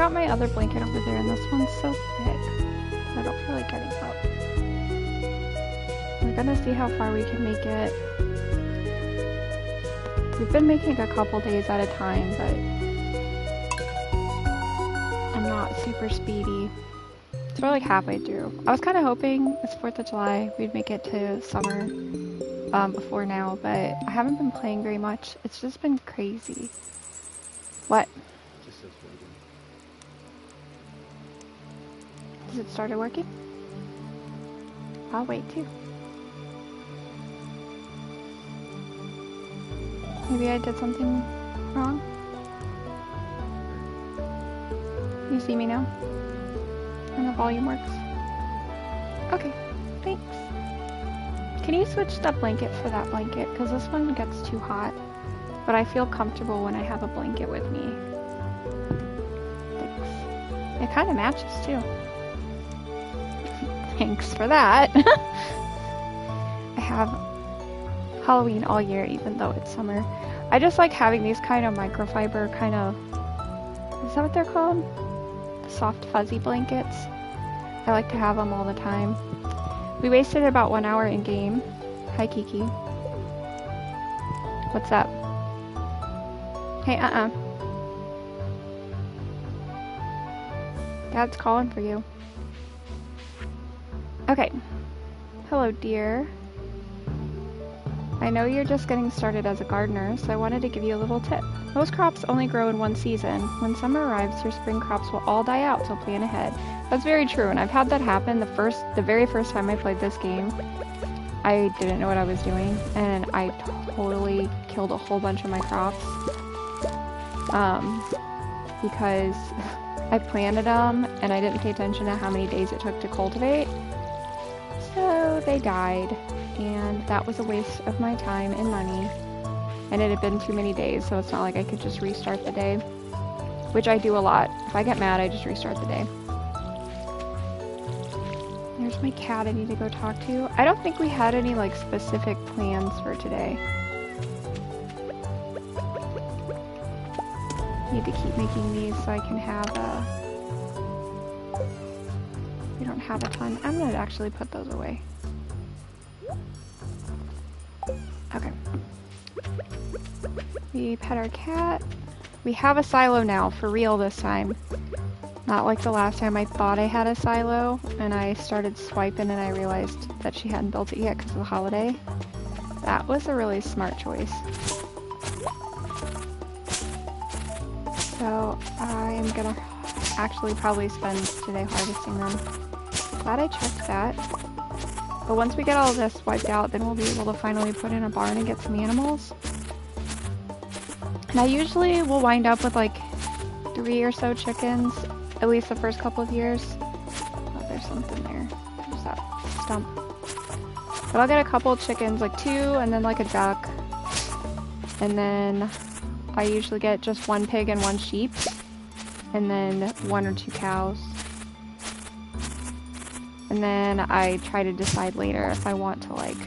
got my other blanket over there, and this one's so thick. I don't feel like getting up. We're gonna see how far we can make it. We've been making a couple days at a time, but I'm not super speedy. So we're like halfway through. I was kind of hoping it's 4th of July, we'd make it to summer before now, but I haven't been playing very much. It's just been crazy. What? Just says waiting. Has it started working? I'll wait too. Maybe I did something wrong. You see me now? And the volume works? Okay, thanks. Can you switch the blanket for that blanket? Because this one gets too hot. But I feel comfortable when I have a blanket with me. Thanks. It kind of matches too. Thanks for that. I have Halloween all year, even though it's summer. I just like having these kind of microfiber kind of, is that what they're called? Soft fuzzy blankets. I like to have them all the time. We wasted about 1 hour in game. Hi Kiki. What's up? Hey, Dad's calling for you. Okay. Hello, dear. I know you're just getting started as a gardener, so I wanted to give you a little tip. Most crops only grow in one season. When summer arrives, your spring crops will all die out, so plan ahead. That's very true, and I've had that happen the very first time I played this game. I didn't know what I was doing, and I totally killed a whole bunch of my crops. Because I planted them, and I didn't pay attention to how many days it took to cultivate. So they died, and that was a waste of my time and money. And it had been too many days, so it's not like I could just restart the day. Which I do a lot. If I get mad, I just restart the day. There's my cat I need to go talk to. I don't think we had any like specific plans for today. Need to keep making these so I can have we don't have a ton. I'm gonna actually put those away. Okay. We pet our cat. We have a silo now, for real this time. Not like the last time I thought I had a silo, and I started swiping and I realized that she hadn't built it yet because of the holiday. That was a really smart choice. So I'm gonna actually probably spend today harvesting them. Glad I checked that. But once we get all this wiped out, then we'll be able to finally put in a barn and get some animals. And I usually will wind up with like 3 or so chickens, at least the first couple of years. Oh, there's something there. There's that stump. But I'll get a couple of chickens, like 2, and then like a duck. And then I usually get just 1 pig and 1 sheep. And then 1 or 2 cows. And then I try to decide later if I want to like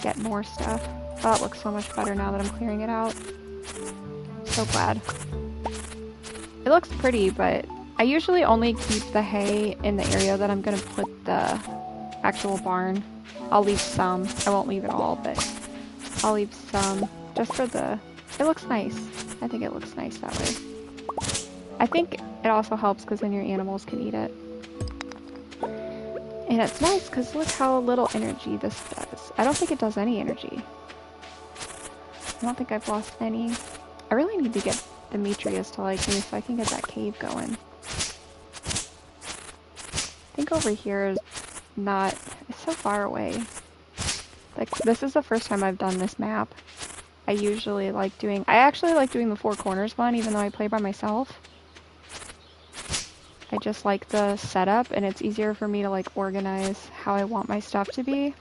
get more stuff. Oh, it looks so much better now that I'm clearing it out. So glad. It looks pretty, but I usually only keep the hay in the area that I'm gonna put the actual barn. I'll leave some. I won't leave it all, but I'll leave some just for the... It looks nice. I think it looks nice that way. I think it also helps because then your animals can eat it. And it's nice because look how little energy this does. I don't think it does any energy. I don't think I've lost any. I really need to get Demetrius to like me so I can get that cave going. I think over here is not... It's so far away. Like, this is the first time I've done this map. I usually like doing... I actually like doing the Four Corners one, even though I play by myself. I just like the setup, and it's easier for me to like organize how I want my stuff to be.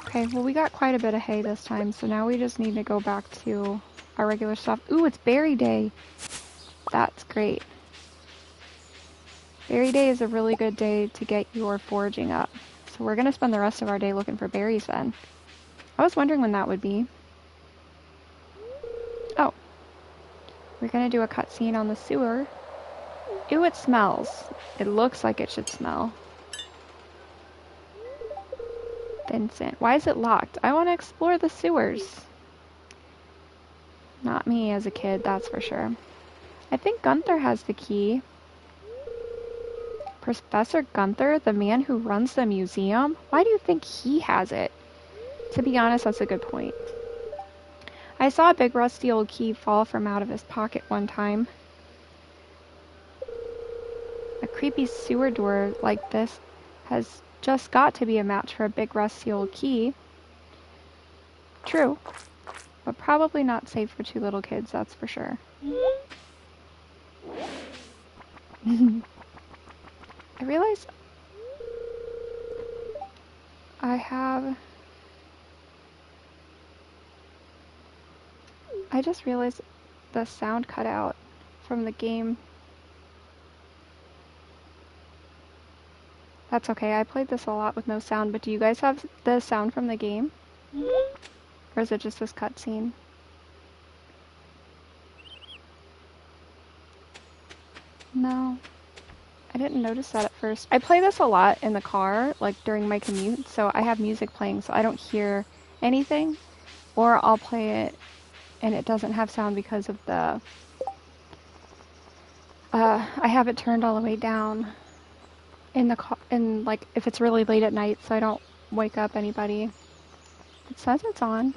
Okay, well we got quite a bit of hay this time, so now we just need to go back to our regular stuff. Ooh, it's berry day! That's great. Berry day is a really good day to get your foraging up. So we're gonna spend the rest of our day looking for berries then. I was wondering when that would be. Oh. We're gonna do a cutscene on the sewer. Ew, it smells. It looks like it should smell. Vincent. Why is it locked? I want to explore the sewers. Not me as a kid, that's for sure. I think Gunther has the key. Professor Gunther, the man who runs the museum? Why do you think he has it? To be honest, that's a good point. I saw a big rusty old key fall from out of his pocket one time. A creepy sewer door like this has just got to be a match for a big rusty old key. True, but probably not safe for two little kids, that's for sure. I realize I just realized the sound cut out from the game. That's okay, I played this a lot with no sound, but do you guys have the sound from the game? Or is it just this cutscene? No. I didn't notice that at first. I play this a lot in the car, like during my commute, so I have music playing so I don't hear anything. Or I'll play it and it doesn't have sound because of the... I have it turned all the way down in the car, and like if it's really late at night so I don't wake up anybody. It says it's on.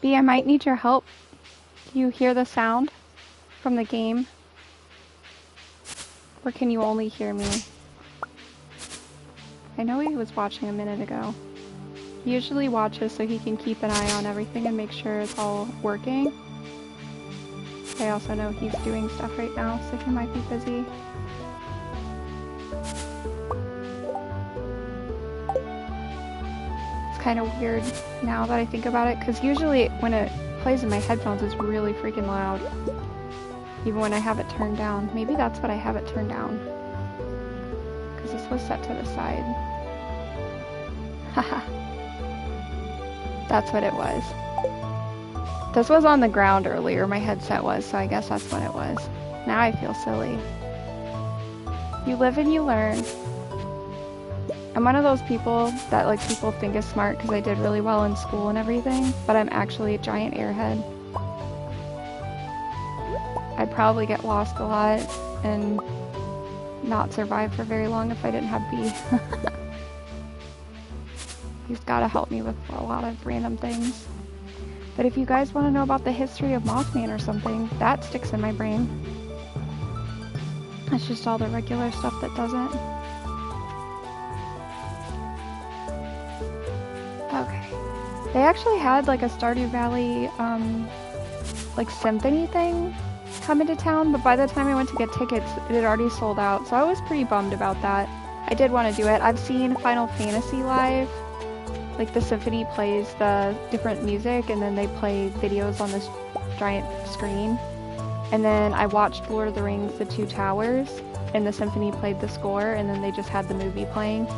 B, I might need your help. Do you hear the sound from the game? Or can you only hear me? I know he was watching a minute ago. He usually watches so he can keep an eye on everything and make sure it's all working. I also know he's doing stuff right now, so he might be busy. It's kind of weird now that I think about it, because usually when it plays in my headphones it's really freaking loud. Even when I have it turned down. Maybe that's what I have it turned down. Because this was set to the side. Haha. That's what it was. This was on the ground earlier, my headset was, so I guess that's what it was. Now I feel silly. You live and you learn. I'm one of those people that like people think is smart because I did really well in school and everything, but I'm actually a giant airhead. I'd probably get lost a lot and not survive for very long if I didn't have B. He's gotta help me with a lot of random things. But if you guys want to know about the history of Mothman or something, that sticks in my brain. It's just all the regular stuff that doesn't. Okay. They actually had like a Stardew Valley like symphony thing come into town, but by the time I went to get tickets, it had already sold out, so I was pretty bummed about that. I did want to do it. I've seen Final Fantasy live. Like the symphony plays the different music and then they play videos on this giant screen. And then I watched Lord of the Rings, The Two Towers, and the symphony played the score, and then they just had the movie playing.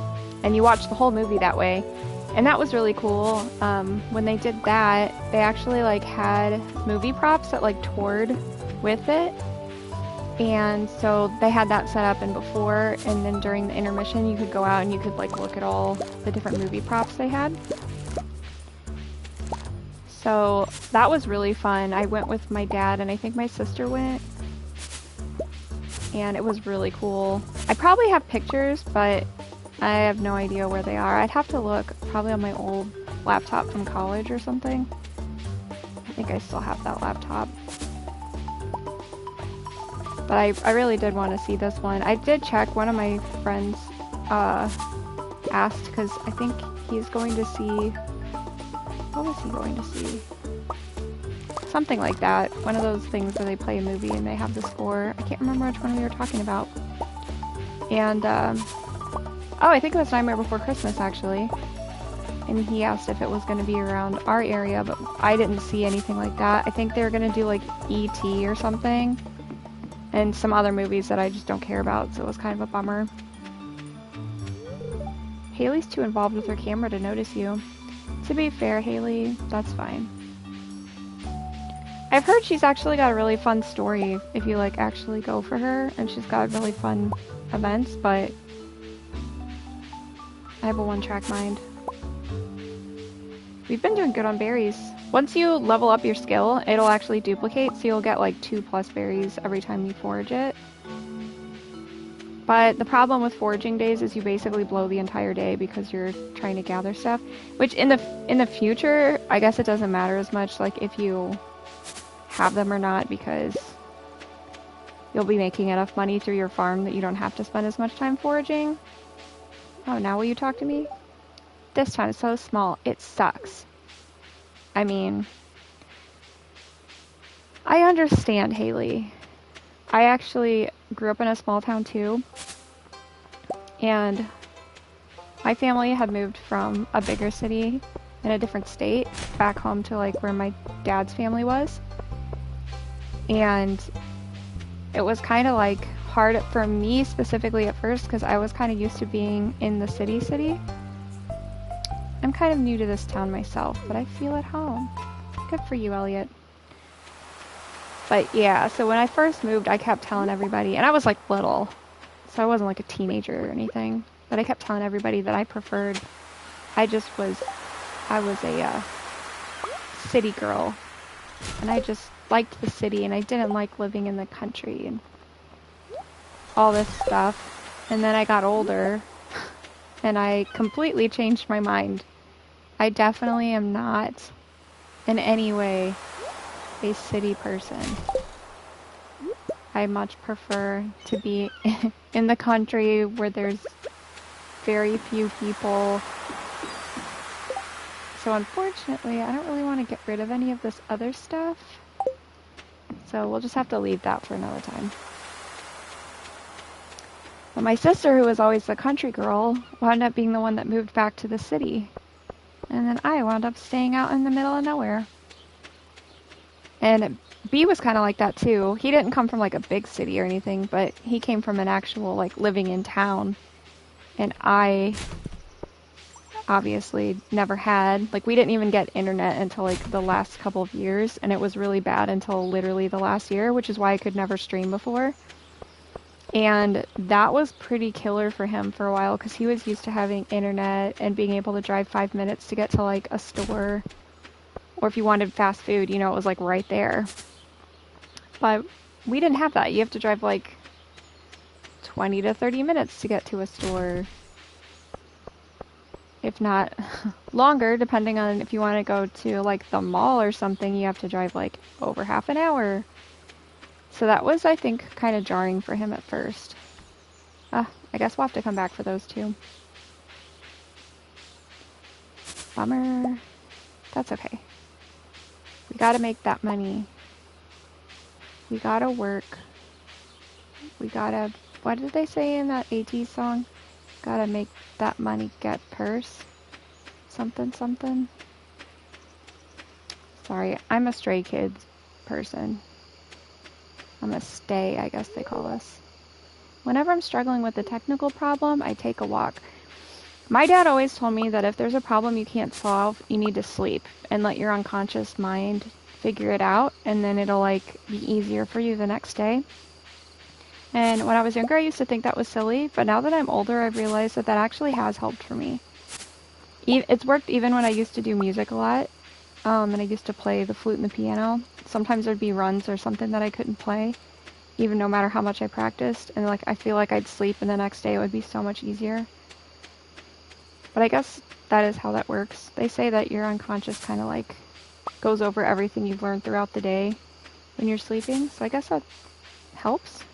And you watch the whole movie that way. And that was really cool. When they did that, they actually like had movie props that like toured with it. And so they had that set up, and before and then during the intermission you could go out and you could like look at all the different movie props they had. So that was really fun. I went with my dad and I think my sister went, and it was really cool. I probably have pictures, but I have no idea where they are. I'd have to look, probably on my old laptop from college or something. I think I still have that laptop. But I really did want to see this one. I did check. One of my friends asked, because I think he's going to see... What was he going to see? Something like that. One of those things where they play a movie and they have the score. I can't remember which one we were talking about. And, oh, I think it was Nightmare Before Christmas, actually. And he asked if it was going to be around our area, but I didn't see anything like that. I think they were going to do, like, E.T. or something. And some other movies that I just don't care about, so it was kind of a bummer. Haley's too involved with her camera to notice you. To be fair, Haley, that's fine. I've heard she's actually got a really fun story if you like actually go for her, and she's got really fun events, but I have a one-track mind. We've been doing good on berries. Once you level up your skill, it'll actually duplicate, so you'll get like 2+ berries every time you forage it. But the problem with foraging days is you basically blow the entire day because you're trying to gather stuff. Which in the future, I guess it doesn't matter as much, like if you have them or not, because you'll be making enough money through your farm that you don't have to spend as much time foraging. Oh, now will you talk to me? This town is so small, it sucks. I mean, I understand, Haley. I actually grew up in a small town too, and my family had moved from a bigger city in a different state back home to like where my dad's family was. And it was kind of like hard for me specifically at first because I was kind of used to being in the city. I'm kind of new to this town myself, but I feel at home. Good for you, Elliot. But yeah, so when I first moved, I kept telling everybody, and I was like little, so I wasn't like a teenager or anything, but I kept telling everybody that I was a city girl, and I just liked the city, and I didn't like living in the country, and all this stuff. And then I got older, and I completely changed my mind. I definitely am not in any way a city person. I much prefer to be in the country where there's very few people. So unfortunately, I don't really want to get rid of any of this other stuff. So we'll just have to leave that for another time. But my sister, who was always the country girl, wound up being the one that moved back to the city. And then I wound up staying out in the middle of nowhere. And B was kind of like that too. He didn't come from like a big city or anything, but he came from an actual like living in town. And I obviously never had. Like we didn't even get internet until like the last couple of years, and it was really bad until literally the last year, which is why I could never stream before. And that was pretty killer for him for a while because he was used to having internet and being able to drive 5 minutes to get to like a store. Or if you wanted fast food, you know, it was like right there. But we didn't have that. You have to drive like 20 to 30 minutes to get to a store. If not longer, depending on if you want to go to like the mall or something, you have to drive like over half an hour. So that was, I think, kind of jarring for him at first. I guess we'll have to come back for those two. Bummer. That's okay. We gotta make that money. We gotta work. We gotta... What did they say in that AT song? Gotta make that money get purse. Something, something. Sorry, I'm a stray kids person. I'm a stay, I guess they call us. Whenever I'm struggling with a technical problem, I take a walk. My dad always told me that if there's a problem you can't solve, you need to sleep and let your unconscious mind figure it out, and then it'll like be easier for you the next day. And when I was younger, I used to think that was silly, but now that I'm older, I've realized that that actually has helped for me. It's worked even when I used to do music a lot, and I used to play the flute and the piano. Sometimes there'd be runs or something that I couldn't play, even no matter how much I practiced, and like I feel like I'd sleep and the next day it would be so much easier. But I guess that is how that works. They say that your unconscious kind of like goes over everything you've learned throughout the day when you're sleeping, so I guess that helps.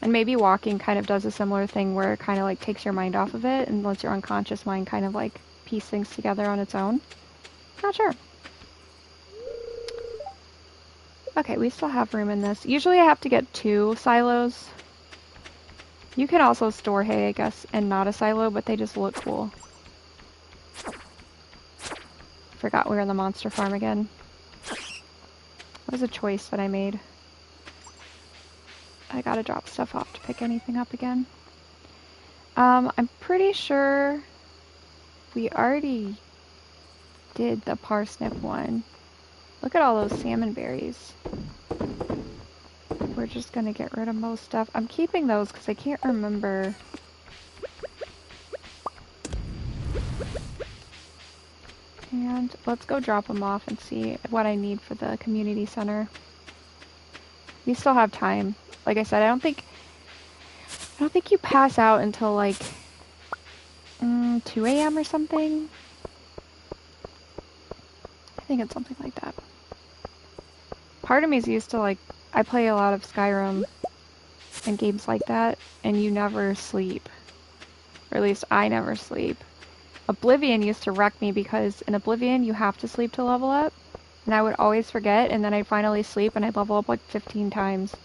And maybe walking kind of does a similar thing where it kind of like takes your mind off of it and lets your unconscious mind kind of like piece things together on its own. Not sure. Okay, we still have room in this. Usually I have to get 2 silos. You can also store hay, I guess, and not a silo, but they just look cool. Forgot we were in the monster farm again. It was a choice that I made. I gotta drop stuff off to pick anything up again. I'm pretty sure we already did the parsnip one. Look at all those salmon berries. We're just gonna get rid of most stuff. I'm keeping those because I can't remember. And let's go drop them off and see what I need for the community center. We still have time. Like I said, I don't think you pass out until like 2 a.m. or something. I think it's something like that. Part of me is used to like, I play a lot of Skyrim and games like that, and you never sleep. Or at least I never sleep. Oblivion used to wreck me because in Oblivion you have to sleep to level up. And I would always forget, and then I'd finally sleep and I'd level up like 15 times.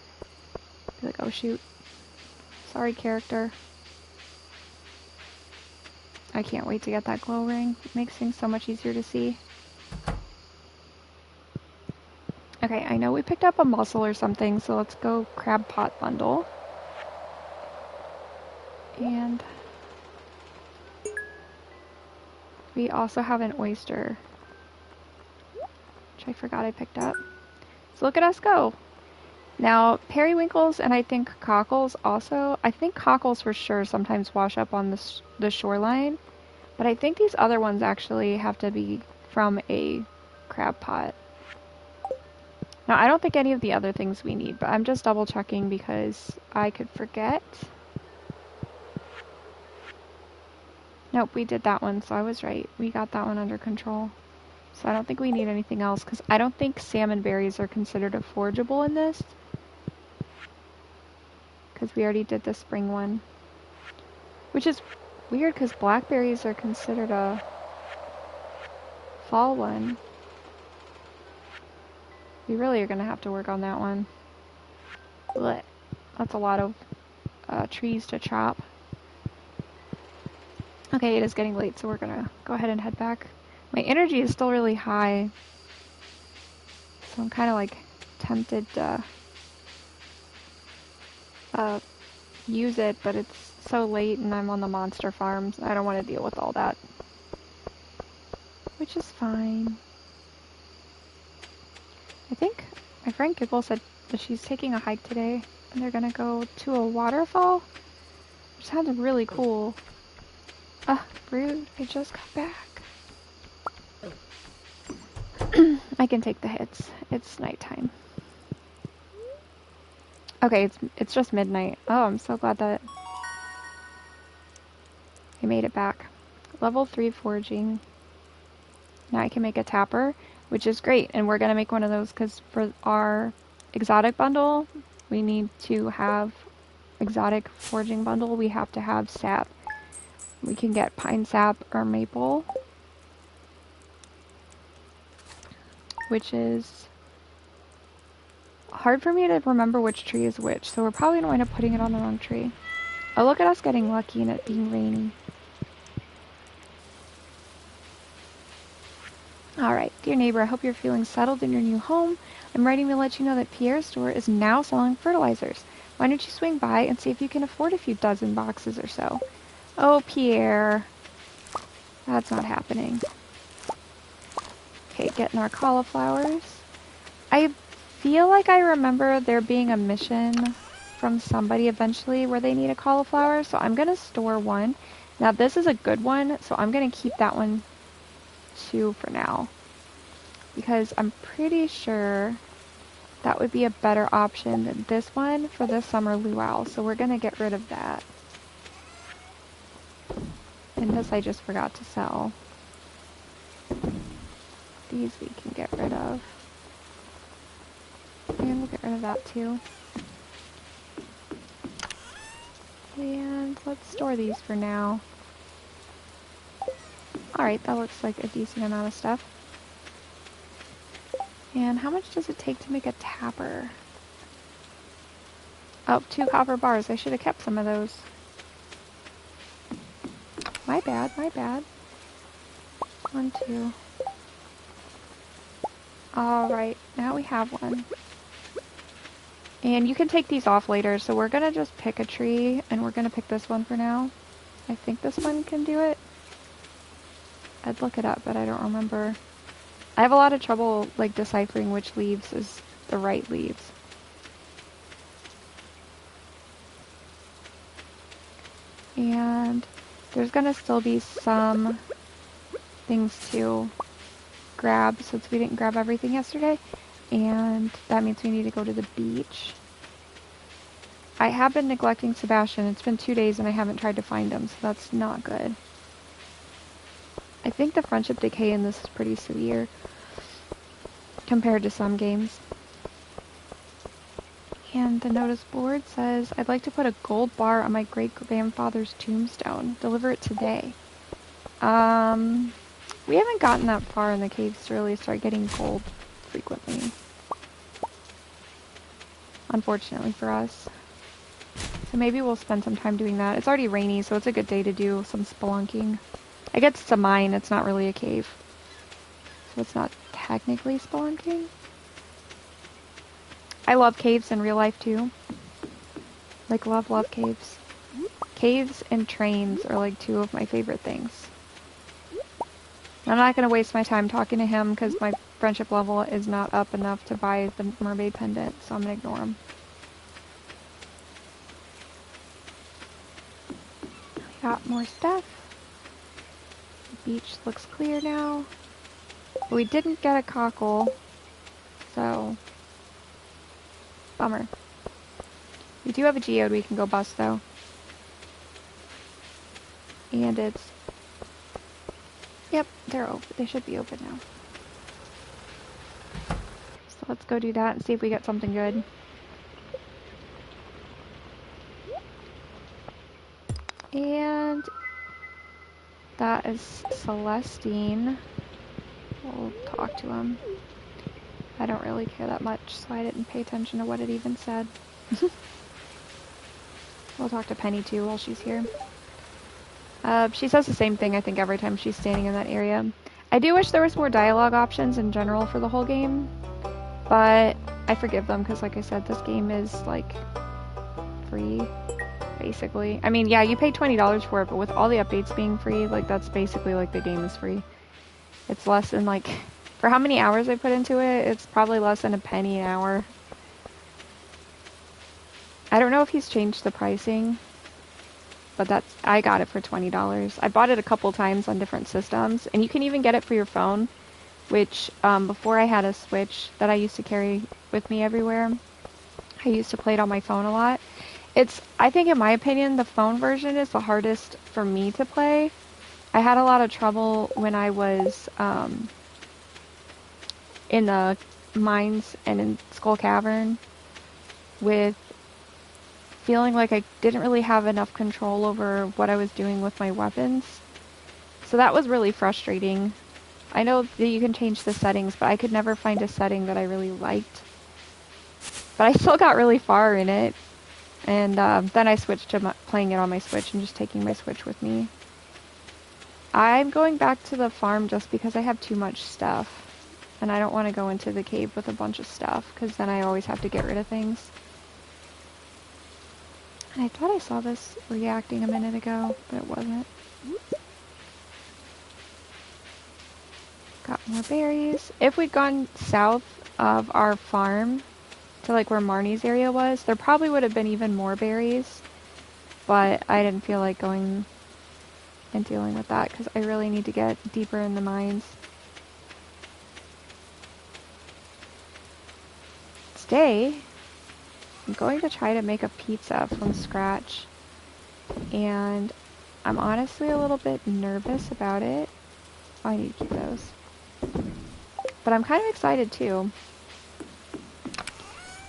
Be like, oh shoot. Sorry, character. I can't wait to get that glow ring. It makes things so much easier to see. Okay, I know we picked up a mussel or something, so let's go crab pot bundle. And we also have an oyster, which I forgot I picked up. So look at us go. Now, periwinkles and I think cockles also, I think cockles for sure sometimes wash up on the shoreline, but I think these other ones actually have to be from a crab pot. Now, I don't think any of the other things we need, but I'm just double checking because I could forget. Nope, we did that one, so I was right. We got that one under control. So I don't think we need anything else, because I don't think salmon berries are considered a forageable in this. Because we already did the spring one. Which is weird, because blackberries are considered a fall one. We really are going to have to work on that one. Blech. That's a lot of trees to chop. Okay, it is getting late, so we're going to go ahead and head back. My energy is still really high, so I'm kind of like tempted to use it, but it's so late and I'm on the monster farms. I don't want to deal with all that, which is fine. I think my friend Gibble said that she's taking a hike today and they're gonna go to a waterfall, which sounds really cool. Rude, I just got back. I can take the hits. It's nighttime. Okay, it's just midnight. Oh, I'm so glad that I made it back. Level 3 foraging. Now I can make a tapper, which is great. And we're going to make one of those because for our exotic bundle, we need to have exotic foraging bundle. We have to have sap. We can get pine sap or maple, which is hard for me to remember which tree is which, so we're probably going to wind up putting it on the wrong tree. Oh, look at us getting lucky and it being rainy. Alright, dear neighbor, I hope you're feeling settled in your new home. I'm writing to let you know that Pierre's store is now selling fertilizers. Why don't you swing by and see if you can afford a few dozen boxes or so? Oh, Pierre. That's not happening. Okay, getting our cauliflowers. I feel like I remember there being a mission from somebody eventually where they need a cauliflower, so I'm going to store one. Now, this is a good one, so I'm going to keep that one too for now. Because I'm pretty sure that would be a better option than this one for this summer luau, so we're going to get rid of that. And this I just forgot to sell. These we can get rid of. And we'll get rid of that too. And let's store these for now. Alright, that looks like a decent amount of stuff. And how much does it take to make a tapper? Oh, 2 copper bars. I should have kept some of those. My bad, my bad. 1, 2. Alright, now we have one. And you can take these off later, so we're gonna just pick a tree, and we're gonna pick this one for now. I think this one can do it. I'd look it up, but I don't remember. I have a lot of trouble, like, deciphering which leaves is the right leaves. And there's gonna still be some things to grab since we didn't grab everything yesterday. And that means we need to go to the beach. I have been neglecting Sebastian. It's been 2 days and I haven't tried to find him, so that's not good. I think the friendship decay in this is pretty severe compared to some games. And the notice board says, I'd like to put a gold bar on my great-grandfather's tombstone. Deliver it today. We haven't gotten that far in the caves to really start getting gold frequently. Unfortunately for us. So maybe we'll spend some time doing that. It's already rainy, so it's a good day to do some spelunking. I guess it's a mine, it's not really a cave. So it's not technically spelunking. I love caves in real life too. Like, love caves. Caves and trains are like two of my favorite things. I'm not going to waste my time talking to him because my friendship level is not up enough to buy the mermaid pendant, so I'm going to ignore him. Got more stuff. The beach looks clear now. But we didn't get a cockle, so bummer. We do have a geode we can go bust though. And it's... Yep, they're open. They should be open now. So let's go do that and see if we get something good. And that is Celestine. We'll talk to him. I don't really care that much, so I didn't pay attention to what it even said. We'll talk to Penny too while she's here. She says the same thing, I think, every time she's standing in that area. I do wish there was more dialogue options in general for the whole game, but I forgive them because, like I said, this game is, like, free, basically. I mean, yeah, you pay $20 for it, but with all the updates being free, like, that's basically like the game is free. It's less than, like, for how many hours I put into it, it's probably less than a penny an hour. I don't know if he's changed the pricing, but I got it for $20. I bought it a couple times on different systems, and you can even get it for your phone, which before I had a Switch that I used to carry with me everywhere, I used to play it on my phone a lot. I think in my opinion, the phone version is the hardest for me to play. I had a lot of trouble when I was in the mines and in Skull Cavern with feeling like I didn't really have enough control over what I was doing with my weapons. So that was really frustrating. I know that you can change the settings, but I could never find a setting that I really liked. But I still got really far in it. And then I switched to playing it on my Switch and just taking my Switch with me. I'm going back to the farm just because I have too much stuff. And I don't want to go into the cave with a bunch of stuff, because then I always have to get rid of things. I thought I saw this reacting a minute ago, but it wasn't. Got more berries. If we'd gone south of our farm to like where Marnie's area was, there probably would have been even more berries. But I didn't feel like going and dealing with that because I really need to get deeper in the mines. Today, I'm going to try to make a pizza from scratch, and I'm honestly a little bit nervous about it. Oh, I need to keep those. But I'm kind of excited too.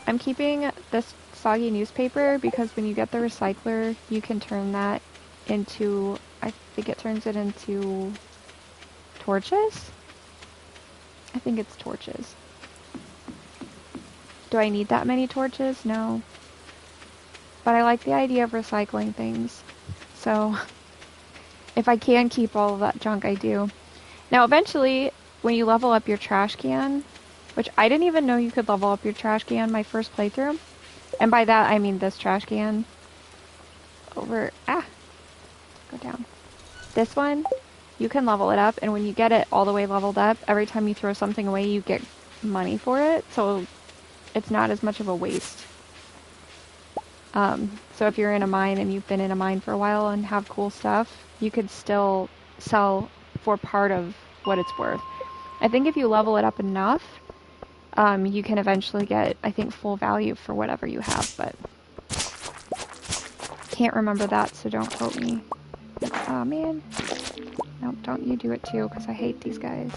I'm keeping this soggy newspaper because when you get the recycler, you can turn that into, I think it turns it into torches? I think it's torches. Do I need that many torches? No. But I like the idea of recycling things. So, if I can keep all of that junk, I do. Now, eventually, when you level up your trash can, which I didn't even know you could level up your trash can my first playthrough. And by that, I mean this trash can. Go down. This one, you can level it up, and when you get it all the way leveled up, every time you throw something away, you get money for it, so it's not as much of a waste. So if you're in a mine and you've been in a mine for a while and have cool stuff, you could still sell for part of what it's worth. I think if you level it up enough, you can eventually get, I think, full value for whatever you have, but can't remember that, so don't quote me. Oh man. Nope, don't you do it too, because I hate these guys.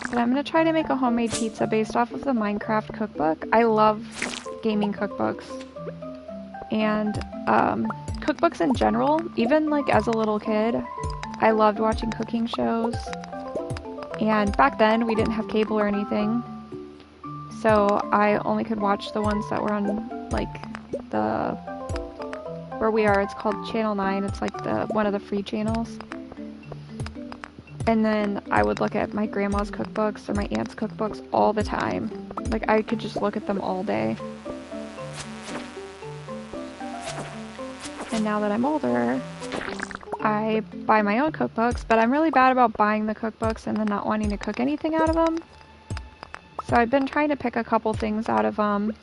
But I'm going to try to make a homemade pizza based off of the Minecraft cookbook. I love gaming cookbooks. And cookbooks in general, even like as a little kid, I loved watching cooking shows. And back then, we didn't have cable or anything. So I only could watch the ones that were on, like, where we are, it's called Channel 9. It's like one of the free channels. And then I would look at my grandma's cookbooks or my aunt's cookbooks all the time. Like, I could just look at them all day. And now that I'm older, I buy my own cookbooks, but I'm really bad about buying the cookbooks and then not wanting to cook anything out of them. So I've been trying to pick a couple things out of them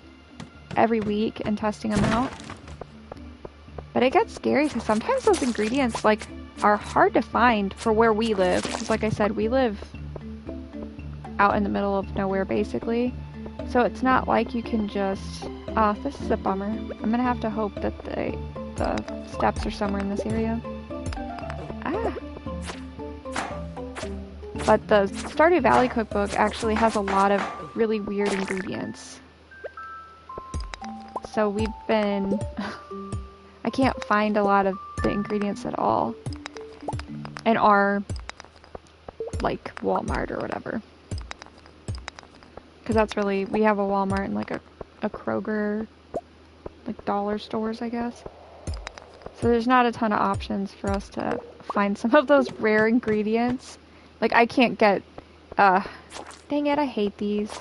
every week and testing them out. But it gets scary because sometimes those ingredients, like, are hard to find for where we live. Because like I said, we live out in the middle of nowhere, basically. So it's not like you can just... Oh, this is a bummer. I'm gonna have to hope that the steps are somewhere in this area. Ah! But the Stardew Valley cookbook actually has a lot of really weird ingredients. So we've been... I can't find a lot of the ingredients at all in our, like, Walmart or whatever. Because that's really... We have a Walmart and, like, a Kroger, like, dollar stores, I guess. So there's not a ton of options for us to find some of those rare ingredients. Like, I can't get... dang it, I hate these.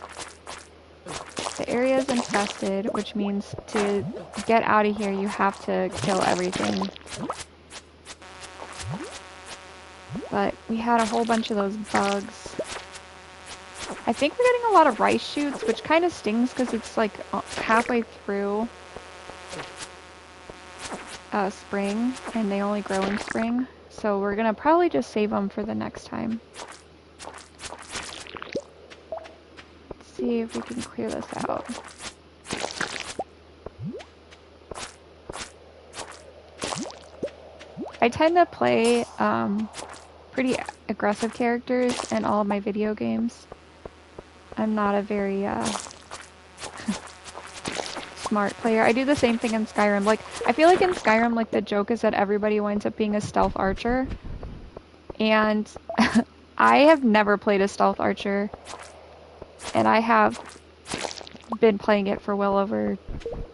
The area is infested, which means to get out of here, you have to kill everything. But we had a whole bunch of those bugs. I think we're getting a lot of rice shoots, which kind of stings because it's like halfway through spring, and they only grow in spring. So we're gonna probably just save them for the next time. Let's see if we can clear this out. I tend to play pretty aggressive characters in all of my video games. I'm not a very smart player. I do the same thing in Skyrim. Like, I feel like in Skyrim, like, the joke is that everybody winds up being a stealth archer. And I have never played a stealth archer. And I have been playing it for well over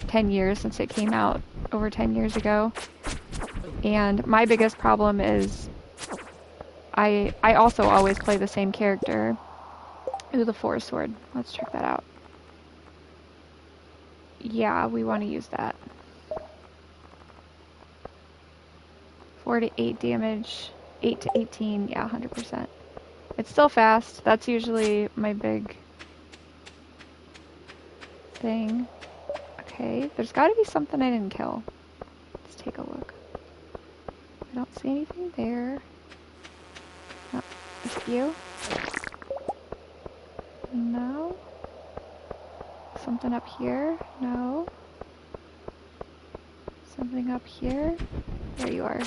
10 years since it came out over 10 years ago. And my biggest problem is I also always play the same character. Ooh, the forest sword. Let's check that out. Yeah, we want to use that. 4 to 8 damage. 8 to 18. Yeah, 100%. It's still fast. That's usually my big thing. Okay, there's got to be something I didn't kill. Let's take a look. I don't see anything there. No. Is it you? No. Something up here? No. Something up here? There you are.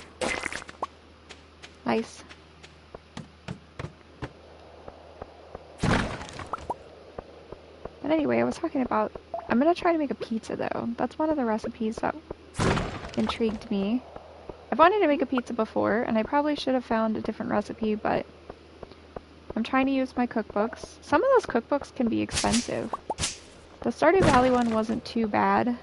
Nice. But anyway, I was talking about... I'm gonna try to make a pizza, though. That's one of the recipes that intrigued me. I've wanted to make a pizza before, and I probably should have found a different recipe, but I'm trying to use my cookbooks. Some of those cookbooks can be expensive. The Stardew Valley one wasn't too bad.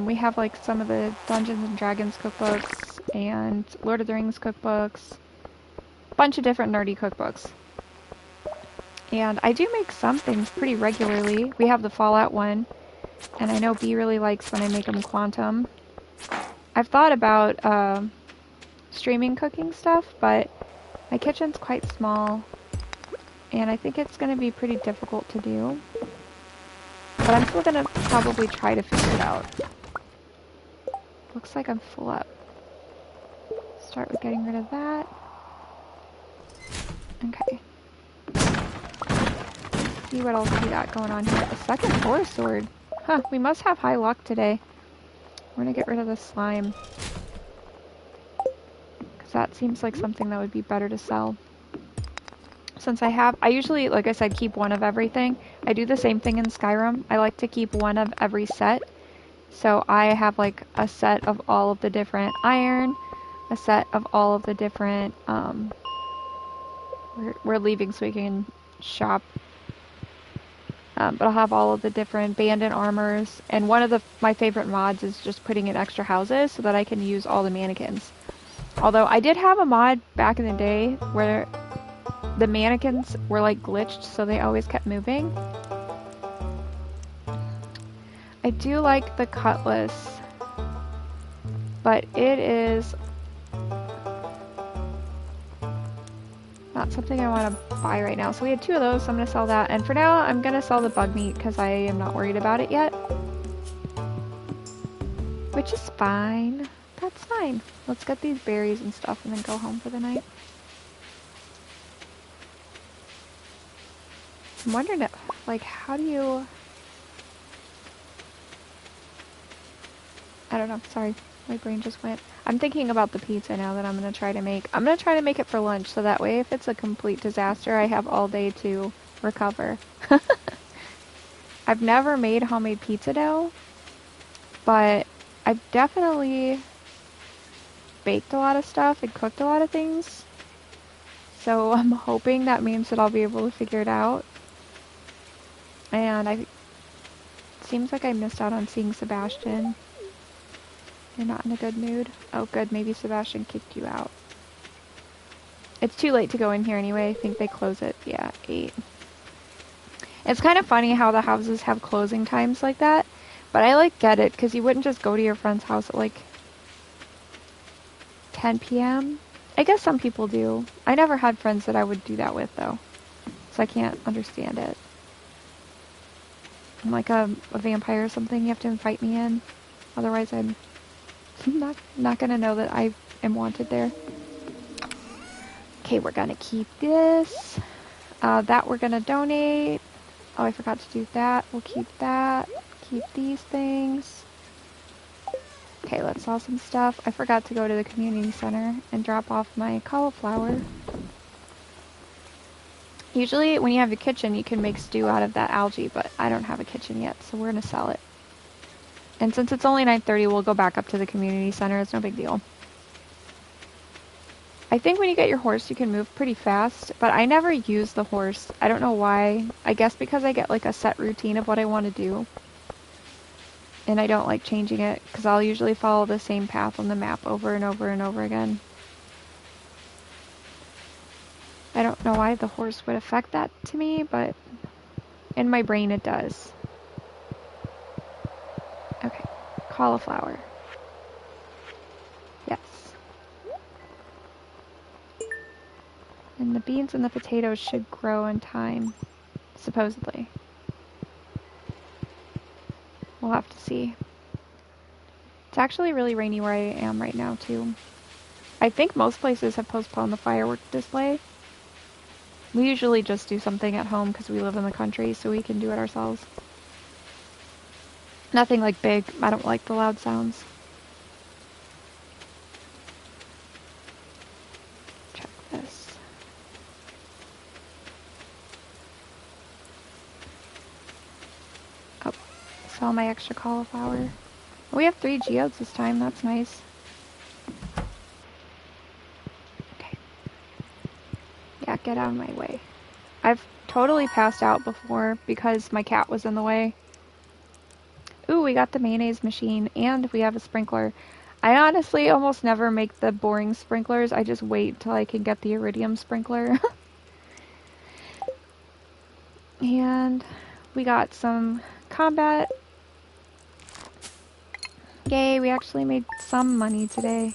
We have, like, some of the Dungeons and Dragons cookbooks, and Lord of the Rings cookbooks. A bunch of different nerdy cookbooks. And I do make some things pretty regularly. We have the Fallout one. And I know B really likes when I make them quantum. I've thought about streaming cooking stuff, but my kitchen's quite small, and I think it's going to be pretty difficult to do. But I'm still going to probably try to figure it out. Looks like I'm full up. Start with getting rid of that. Okay. See what else we got going on here. A second forest sword. Huh, we must have high luck today. We're gonna get rid of the slime. Because that seems like something that would be better to sell. Since I usually, like I said, keep one of everything. I do the same thing in Skyrim. I like to keep one of every set. So I have like a set of all of the different iron, a set of all of the different, we're leaving so we can shop. But I'll have all of the different bandit armors, and one of my favorite mods is just putting in extra houses so that I can use all the mannequins. Although I did have a mod back in the day where the mannequins were like glitched, so they always kept moving. I do like the cutlass, but it is not something I want to buy right now. So we had 2 of those, so I'm going to sell that. And for now, I'm going to sell the bug meat because I am not worried about it yet. Which is fine. That's fine. Let's get these berries and stuff and then go home for the night. I'm wondering, like, how do you... I don't know. Sorry. My brain just went. I'm thinking about the pizza now that I'm going to try to make. I'm going to try to make it for lunch, so that way if it's a complete disaster, I have all day to recover. I've never made homemade pizza dough, but I've definitely baked a lot of stuff and cooked a lot of things. So I'm hoping that means that I'll be able to figure it out. And it seems like I missed out on seeing Sebastian. You're not in a good mood? Oh good, maybe Sebastian kicked you out. It's too late to go in here anyway. I think they close it, yeah, 8. It's kind of funny how the houses have closing times like that. But I like get it, because you wouldn't just go to your friend's house at like 10 p.m. I guess some people do. I never had friends that I would do that with though. So I can't understand it. I'm like a vampire or something, you have to invite me in. Otherwise I'm not gonna know that I am wanted there. Okay, we're gonna keep this. That we're gonna donate. Oh, I forgot to do that. We'll keep that. Keep these things. Okay, let's sell some stuff. I forgot to go to the community center and drop off my cauliflower. Usually when you have a kitchen, you can make stew out of that algae, but I don't have a kitchen yet, so we're gonna sell it. And since it's only 9:30, we'll go back up to the community center. It's no big deal. I think when you get your horse, you can move pretty fast, but I never use the horse. I don't know why. I guess because I get like a set routine of what I want to do. And I don't like changing it, because I'll usually follow the same path on the map over and over and over again. I don't know why the horse would affect that to me, but in my brain it does. Okay, cauliflower. Yes. And the beans and the potatoes should grow in time, supposedly. We'll have to see. It's actually really rainy where I am right now, too. I think most places have postponed the firework display. We usually just do something at home because we live in the country, so we can do it ourselves. Nothing like big. I don't like the loud sounds. Check this. Oh, sell my extra cauliflower. We have 3 geodes this time. That's nice. Okay. Yeah, get out of my way. I've totally passed out before because my cat was in the way. Ooh, we got the mayonnaise machine, and we have a sprinkler. I honestly almost never make the boring sprinklers. I just wait till I can get the iridium sprinkler. And we got some combat Yay, we actually made some money today.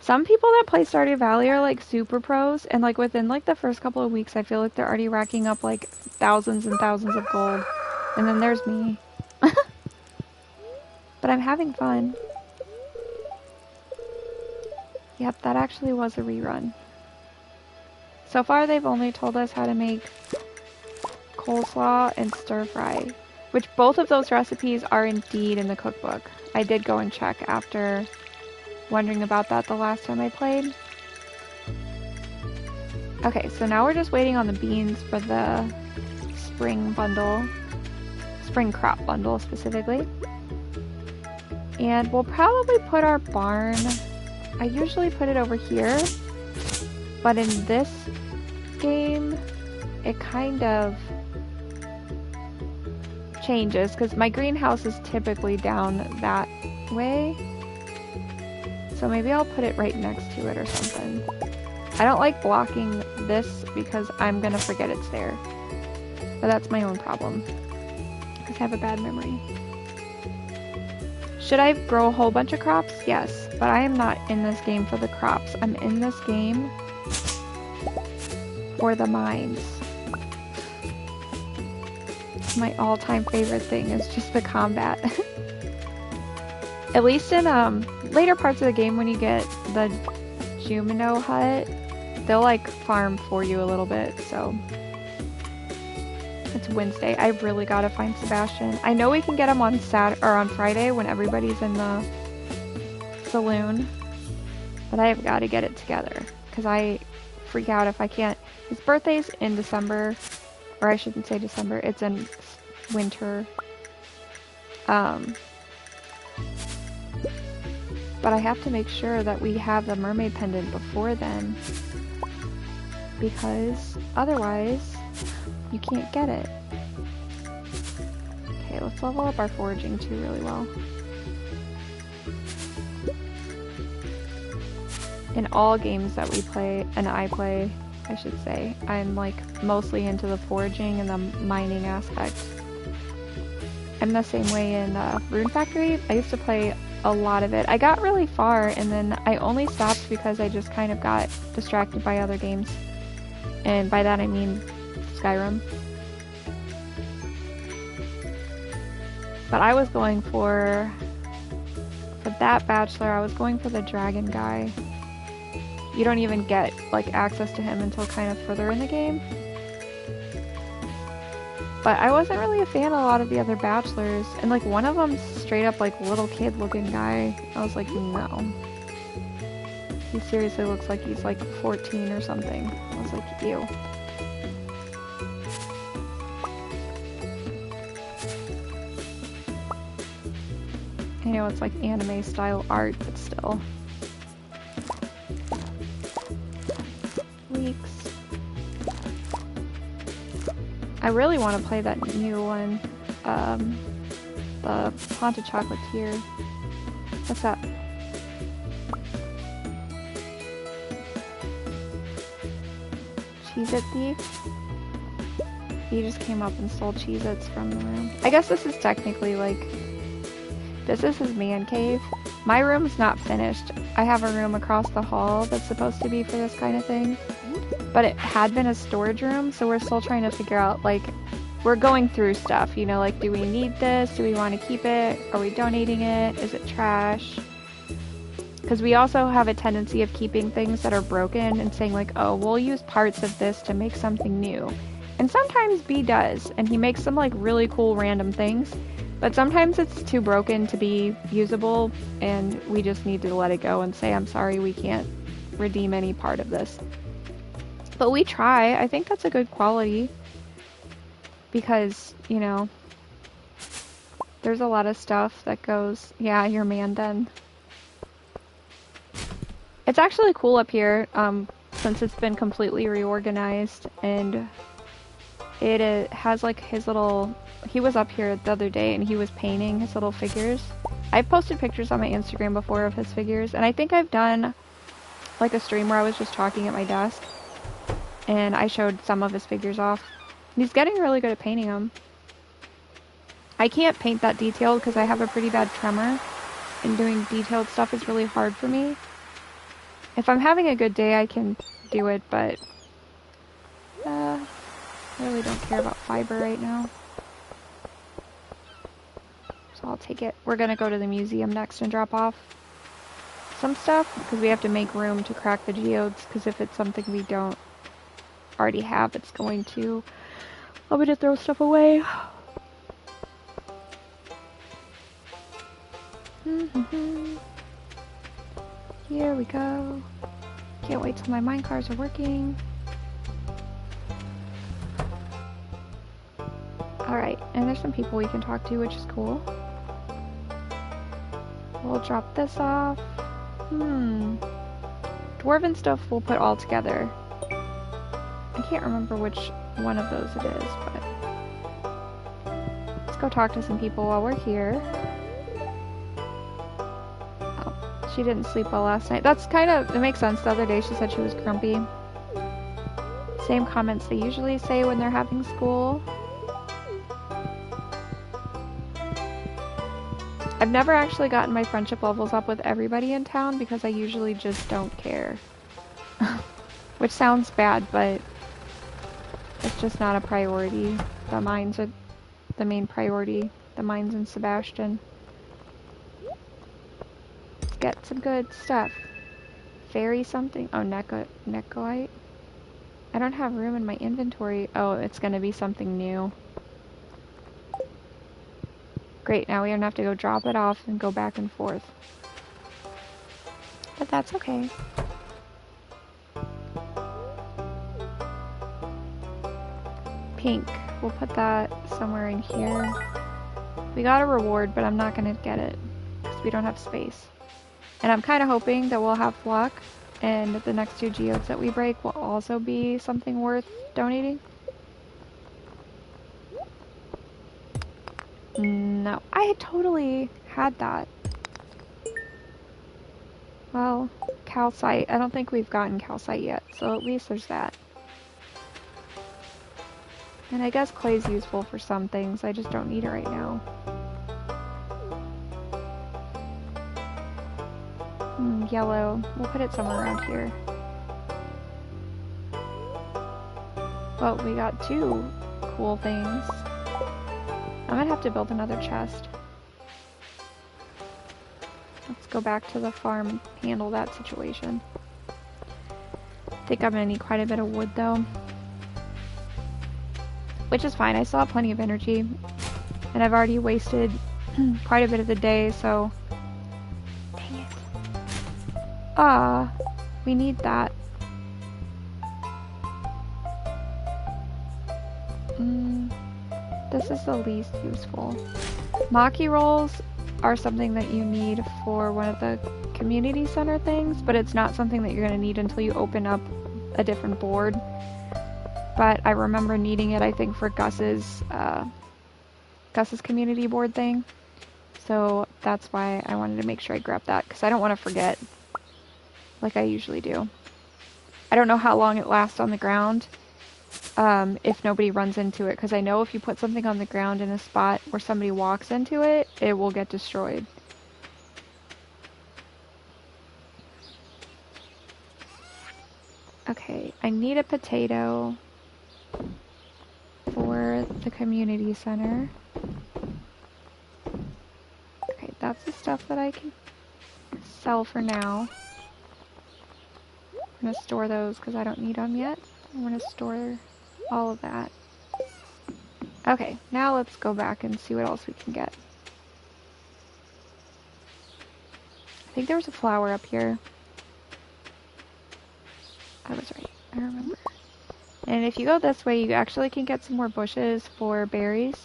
Some people that play Stardew Valley are like super pros, and like within like the first couple of weeks I feel like they're already racking up like thousands and thousands of gold. And then there's me. But I'm having fun. Yep, that actually was a rerun. So far they've only told us how to make coleslaw and stir fry, which both of those recipes are indeed in the cookbook. I did go and check after wondering about that the last time I played. Okay, so now we're just waiting on the beans for the spring bundle. Spring crop bundle specifically. And we'll probably put our barn, I usually put it over here, but in this game it kind of changes because my greenhouse is typically down that way. So maybe I'll put it right next to it or something. I don't like blocking this because I'm gonna forget it's there. But that's my own problem. Because I have a bad memory. Should I grow a whole bunch of crops? Yes. But I am not in this game for the crops. I'm in this game for the mines. My all-time favorite thing is just the combat. At least in later parts of the game when you get the Jumino hut, they'll like farm for you a little bit, so. It's Wednesday. I really gotta find Sebastian. I know we can get him on on Friday when everybody's in the saloon, but I have got to get it together because I freak out if I can't. His birthday's in December, or I shouldn't say December. It's in winter. But I have to make sure that we have the mermaid pendant before then, because otherwise you can't get it. Okay, let's level up our foraging too really well. In all games that we play, and I play, I should say, I'm like mostly into the foraging and the mining aspect. I'm the same way in Rune Factory. I used to play a lot of it. I got really far and then I only stopped because I just kind of got distracted by other games. And by that I mean Skyrim. But I was going for that bachelor, I was going for the dragon guy. You don't even get like access to him until kind of further in the game. But I wasn't really a fan of a lot of the other bachelors, and like one of them straight up like little kid looking guy. I was like, no. He seriously looks like he's like 14 or something. I was like, ew. I know it's like anime style art, but still. Weeks. I really want to play that new one, the Haunted Chocolatier. What's that? Cheez-It Thief? He just came up and stole Cheez-Its from the room. I guess this is technically like, this is his man cave. My room's not finished. I have a room across the hall that's supposed to be for this kind of thing. But it had been a storage room, so we're still trying to figure out, like, we're going through stuff, you know, like, do we need this? Do we want to keep it? Are we donating it? Is it trash? Because we also have a tendency of keeping things that are broken and saying, like, oh, we'll use parts of this to make something new. And sometimes B does, and he makes some, like, really cool random things. But sometimes it's too broken to be usable, and we just need to let it go and say, I'm sorry, we can't redeem any part of this. But we try. I think that's a good quality. Because, you know, there's a lot of stuff that goes, yeah, your man then. It's actually cool up here, since it's been completely reorganized, and it has like his little, he was up here the other day and he was painting his little figures. I've posted pictures on my Instagram before of his figures, and I think I've done like a stream where I was just talking at my desk and I showed some of his figures off. He's getting really good at painting them. I can't paint that detailed because I have a pretty bad tremor, and doing detailed stuff is really hard for me. If I'm having a good day, I can do it, but I really don't care about fiber right now. So I'll take it. We're gonna go to the museum next and drop off some stuff, because we have to make room to crack the geodes, because if it's something we don't already have, it's going to allow me to throw stuff away. Here we go. Can't wait till my mine cars are working. Alright, and there's some people we can talk to, which is cool. We'll drop this off. Dwarven stuff we'll put all together. I can't remember which one of those it is, but let's go talk to some people while we're here. Oh, she didn't sleep well last night. That's kind of, it makes sense. The other day she said she was grumpy. Same comments they usually say when they're having school. I've never actually gotten my friendship levels up with everybody in town because I usually just don't care. Which sounds bad, but it's just not a priority. The mines are the main priority. The mines in Sebastian. Let's get some good stuff. Fairy something? Oh, Necoite? I don't have room in my inventory. Oh, it's gonna be something new. Great, now we're gonna have to go drop it off and go back and forth. But that's okay. Pink. We'll put that somewhere in here. We got a reward, but I'm not gonna get it because we don't have space. And I'm kind of hoping that we'll have luck and the next 2 geodes that we break will also be something worth donating. No, I totally had that. Well, calcite. I don't think we've gotten calcite yet, so at least there's that. And I guess clay's useful for some things, I just don't need it right now. Yellow. We'll put it somewhere around here. Well, we got 2 cool things. I might have to build another chest. Let's go back to the farm and handle that situation. I think I'm gonna need quite a bit of wood though. Which is fine, I still have plenty of energy. And I've already wasted quite a bit of the day, so... Dang it. Ah, we need that. This is the least useful. Maki rolls are something that you need for one of the community center things, but it's not something that you're going to need until you open up a different board. But I remember needing it, I think, for Gus's community board thing. So that's why I wanted to make sure I grabbed that, because I don't want to forget, like I usually do. I don't know how long it lasts on the ground. If nobody runs into it, because I know if you put something on the ground in a spot where somebody walks into it, it will get destroyed. Okay, I need a potato for the community center. Okay, that's the stuff that I can sell for now. I'm gonna store those because I don't need them yet. I'm gonna store all of that. Okay, now let's go back and see what else we can get. I think there was a flower up here. I was right, I remember. And if you go this way, you actually can get some more bushes for berries.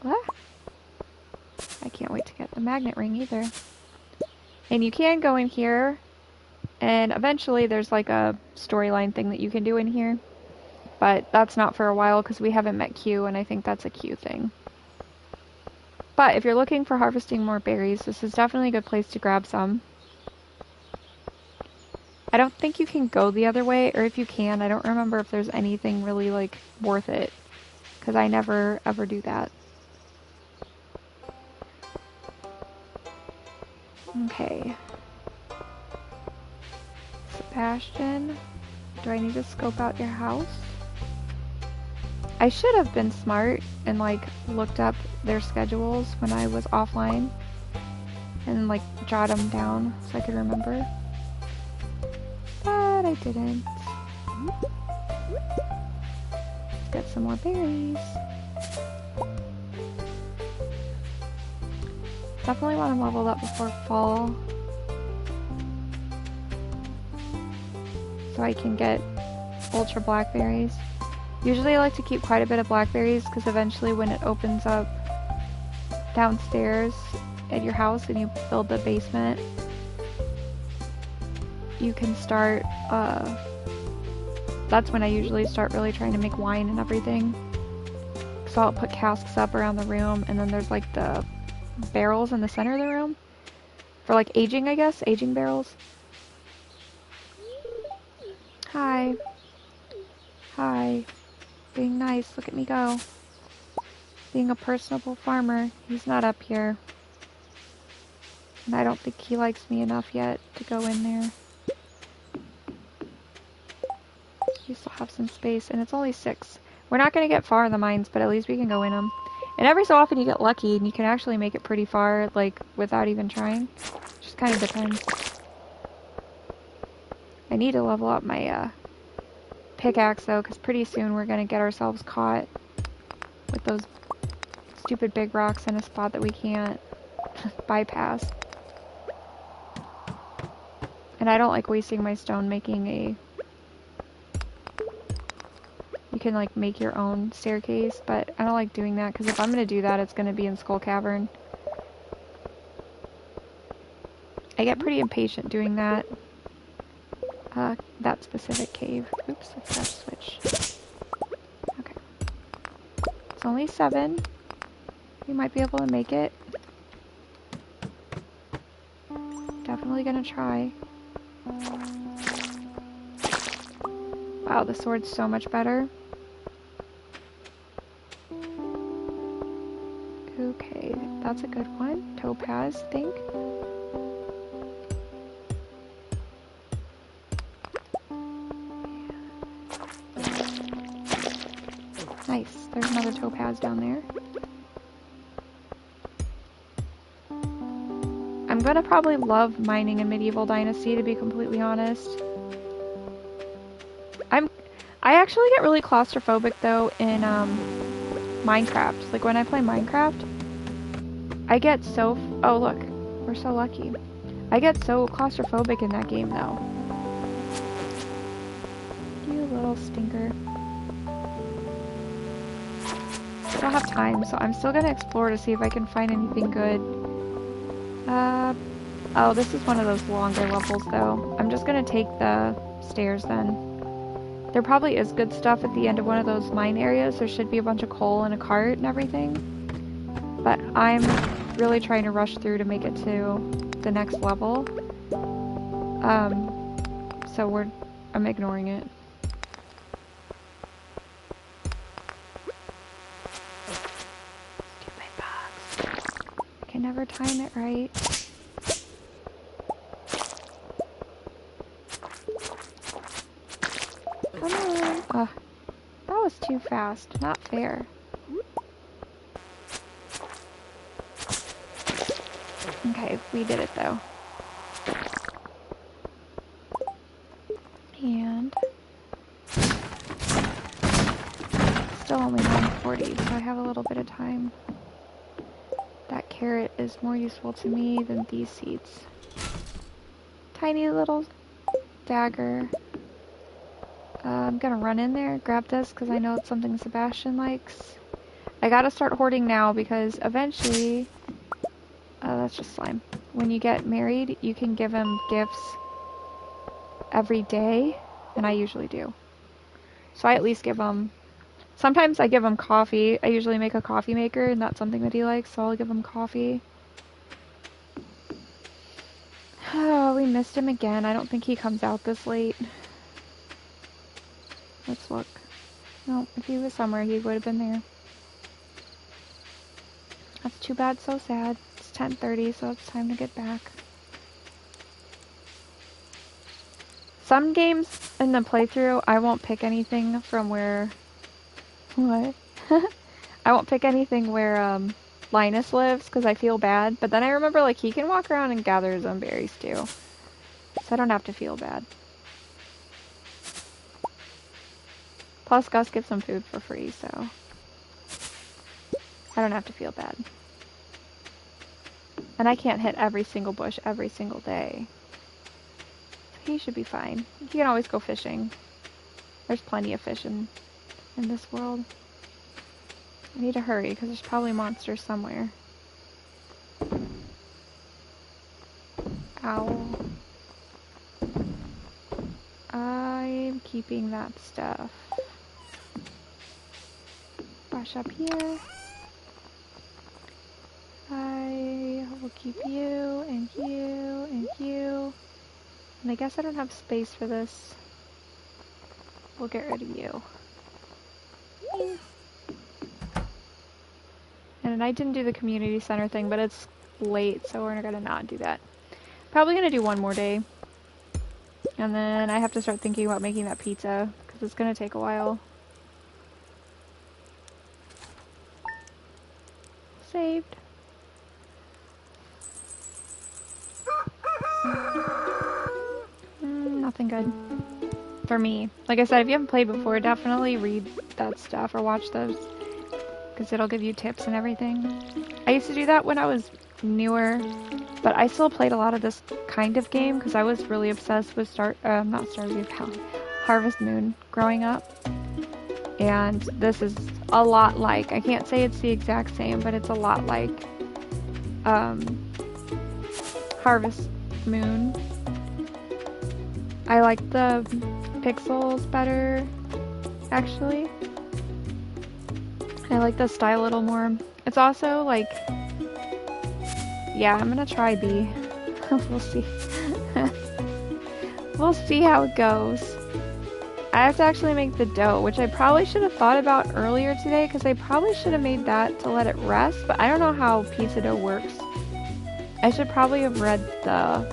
What? I can't wait to get the magnet ring either. And you can go in here, and eventually there's like a storyline thing that you can do in here. But that's not for a while because we haven't met Q, and I think that's a Q thing. But if you're looking for harvesting more berries, this is definitely a good place to grab some. I don't think you can go the other way, or if you can, I don't remember if there's anything really, like, worth it. Because I never, ever do that. Okay. Sebastian, do I need to scope out your house? I should have been smart and, like, looked up their schedules when I was offline. And, like, jot them down so I could remember. But I didn't. Let's get some more berries. Definitely want them leveled up before fall. So I can get ultra blackberries. Usually I like to keep quite a bit of blackberries because eventually when it opens up downstairs at your house and you build the basement, you can start, that's when I usually start really trying to make wine and everything. So I'll put casks up around the room, and then there's like the barrels in the center of the room for like aging, I guess, aging barrels. Hi. Hi. Being nice, look at me go. Being a personable farmer. He's not up here. And I don't think he likes me enough yet to go in there. We still have some space, and it's only 6. We're not going to get far in the mines, but at least we can go in them. And every so often you get lucky, and you can actually make it pretty far, like, without even trying. Just kind of depends. I need to level up my, pickaxe, though, because pretty soon we're going to get ourselves caught with those stupid big rocks in a spot that we can't bypass. And I don't like wasting my stone making a... You can, like, make your own staircase, but I don't like doing that, because if I'm going to do that, it's going to be in Skull Cavern. I get pretty impatient doing that. That specific cave. Oops, let's have switch. Okay. It's only 7. We might be able to make it. Definitely gonna try. Wow, the sword's so much better. Okay, that's a good one. Topaz, I think. Nice, there's another topaz down there. I'm gonna probably love mining in Medieval Dynasty, to be completely honest. I actually get really claustrophobic though in Minecraft. Like when I play Minecraft, I get so... Oh look, we're so lucky. I get so claustrophobic in that game though. You little stinker. I don't have time, so I'm still gonna explore to see if I can find anything good. Oh, this is one of those longer levels though. I'm just gonna take the stairs then. There probably is good stuff at the end of one of those mine areas. There should be a bunch of coal and a cart and everything. But I'm really trying to rush through to make it to the next level. So I'm ignoring it. Stupid bugs. I can never time it right. Come on. Ugh. That was too fast. Not fair. Okay, we did it though. And still only 9:40, so I have a little bit of time. That carrot is more useful to me than these seeds. Tiny little dagger. I'm gonna run in there, grab this, because I know it's something Sebastian likes. I gotta start hoarding now, because eventually... that's just slime. When you get married, you can give him gifts every day, and I usually do. So I at least give him... Sometimes I give him coffee. I usually make a coffee maker, and that's something that he likes, so I'll give him coffee. Oh, we missed him again. I don't think he comes out this late. Let's look. No, if he was somewhere, he would have been there. That's too bad, so sad. It's 10:30, so it's time to get back. Some games in the playthrough, I won't pick anything from where... What? I won't pick anything where, Linus lives, because I feel bad. But then I remember, like, he can walk around and gather his own berries, too. So I don't have to feel bad. Plus, Gus gets some food for free, so... I don't have to feel bad. And I can't hit every single bush every single day. So he should be fine. He can always go fishing. There's plenty of fish in this world. I need to hurry, because there's probably monsters somewhere. Ow. I'm keeping that stuff. Brush up here. I will keep you, and you, and you. And I guess I don't have space for this. We'll get rid of you. And I didn't do the community center thing, but it's late, so we're gonna not do that. Probably gonna do one more day. And then I have to start thinking about making that pizza, because it's gonna take a while. Saved. Nothing good. For me. Like I said, if you haven't played before, definitely read that stuff or watch those. Because it'll give you tips and everything. I used to do that when I was newer, but I still played a lot of this kind of game because I was really obsessed with not Stardew Valley, Harvest Moon growing up. And this is a lot like, I can't say it's the exact same, but it's a lot like Harvest Moon. I like the pixels better, actually. I like the style a little more. It's also like, yeah, I'm gonna try B. We'll see. We'll see how it goes. I have to actually make the dough, which I probably should have thought about earlier today, because I probably should have made that to let it rest, but I don't know how pizza dough works. I should probably have read the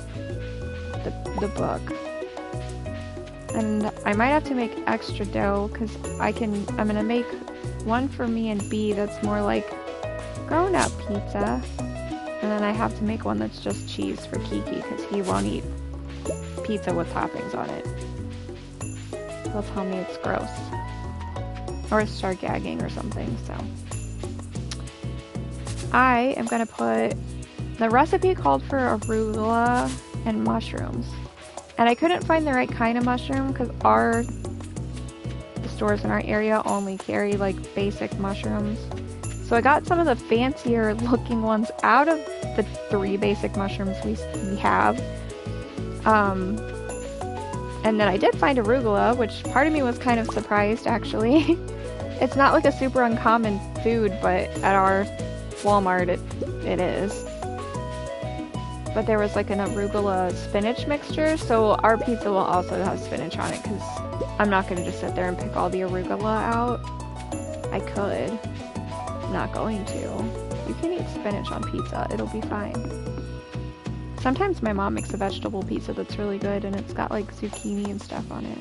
book. And I might have to make extra dough, because I'm gonna make one for me and B that's more like grown-up pizza. And then I have to make one that's just cheese for Kiki, because he won't eat pizza with toppings on it. He'll tell me it's gross. Or start gagging or something, so. I am gonna put... The recipe called for arugula and mushrooms. And I couldn't find the right kind of mushroom, because the stores in our area only carry like basic mushrooms. So I got some of the fancier looking ones out of the 3 basic mushrooms we have. And then I did find arugula, which part of me was kind of surprised actually. It's not like a super uncommon food, but at our Walmart it is. But there was like an arugula spinach mixture, so our pizza will also have spinach on it, because I'm not going to just sit there and pick all the arugula out. I could. I'm not going to. You can eat spinach on pizza. It'll be fine. Sometimes my mom makes a vegetable pizza that's really good, and it's got like zucchini and stuff on it.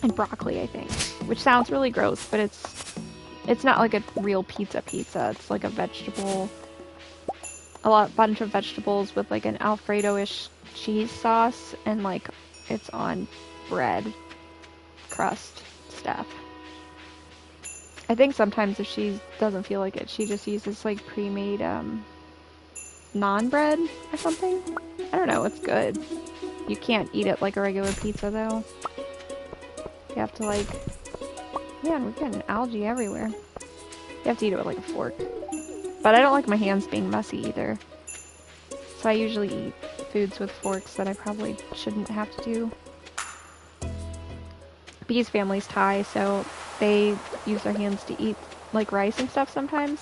And broccoli, I think. Which sounds really gross, but it's not like a real pizza. It's like a vegetable... bunch of vegetables with like an Alfredo-ish cheese sauce, and like it's on bread crust stuff. I think sometimes if she doesn't feel like it, she just uses like pre-made naan bread or something. I don't know, it's good. You can't eat it like a regular pizza though. You have to like... Man, we're getting algae everywhere. You have to eat it with like a fork. But I don't like my hands being messy either. So I usually eat foods with forks that I probably shouldn't have to do. B's family's Thai, so they use their hands to eat like rice and stuff sometimes.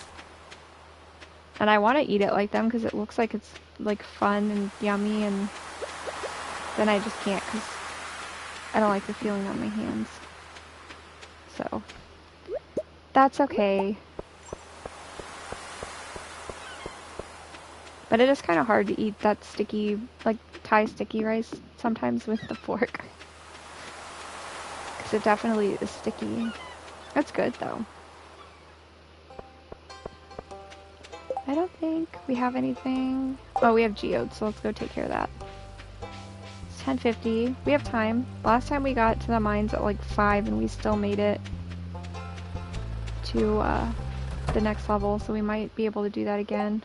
And I want to eat it like them because it looks like it's like fun and yummy, and then I just can't because I don't like the feeling on my hands. So that's okay. But it is kind of hard to eat that sticky, like Thai sticky rice sometimes with the fork. Because it definitely is sticky. It's good though. I don't think we have anything. Oh, we have geodes, so let's go take care of that. It's 10:50. We have time. Last time we got to the mines at like 5 and we still made it to the next level, so we might be able to do that again.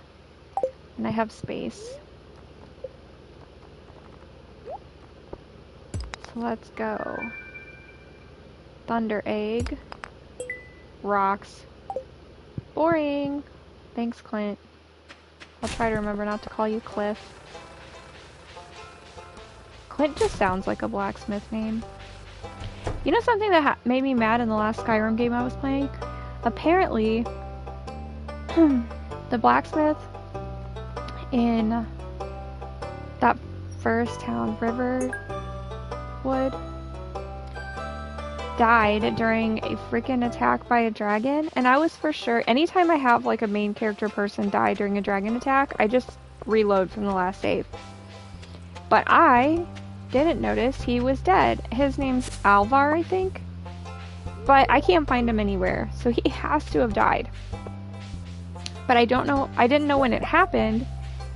And I have space. So let's go. Thunder egg. Rocks. Boring. Thanks, Clint. I'll try to remember not to call you Cliff. Clint just sounds like a blacksmith name. You know something that made me mad in the last Skyrim game I was playing? Apparently, the blacksmith in that first town, Riverwood, died during a freaking attack by a dragon, and I was for sure, anytime I have like a main character person die during a dragon attack, I just reload from the last save. But I didn't notice he was dead. His name's Alvar, I think, but I can't find him anywhere, so he has to have died. But I don't know, I didn't know when it happened,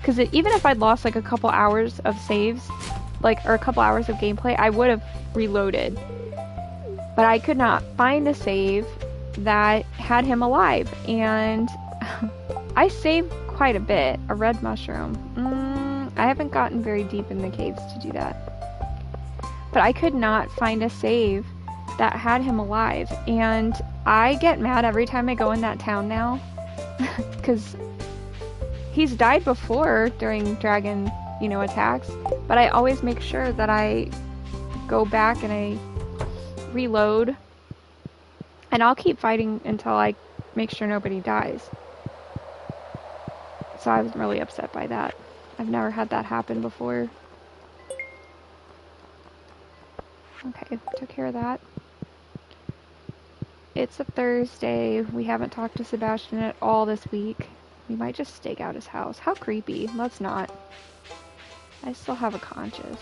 because even if I'd lost like a couple hours of saves, like, or a couple hours of gameplay, I would have reloaded. But I could not find a save that had him alive, and I saved quite a bit. A red mushroom. I haven't gotten very deep in the caves to do that. But I could not find a save that had him alive, and I get mad every time I go in that town now, because he's died before during dragon, you know, attacks, but I always make sure that I go back and I reload, and I'll keep fighting until I make sure nobody dies. So I was really upset by that. I've never had that happen before. Okay, took care of that. It's a Thursday. We haven't talked to Sebastian at all this week. We might just stake out his house. How creepy. Let's not. I still have a conscience.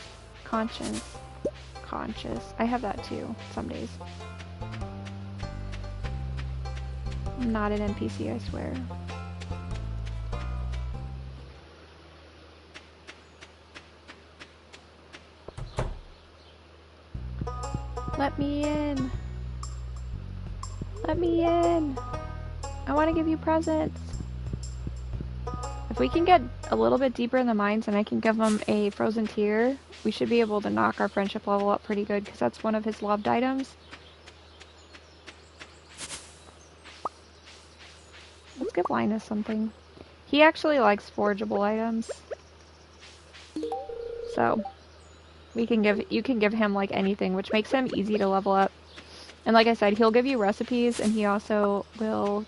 I have that too, some days. I'm not an NPC, I swear. Let me in. Let me in. I want to give you presents. If we can get a little bit deeper in the mines and I can give him a frozen tear, we should be able to knock our friendship level up pretty good, because that's one of his loved items. Let's give Linus something. He actually likes forageable items. So you can give him like anything, which makes him easy to level up. And like I said, he'll give you recipes, and he also will,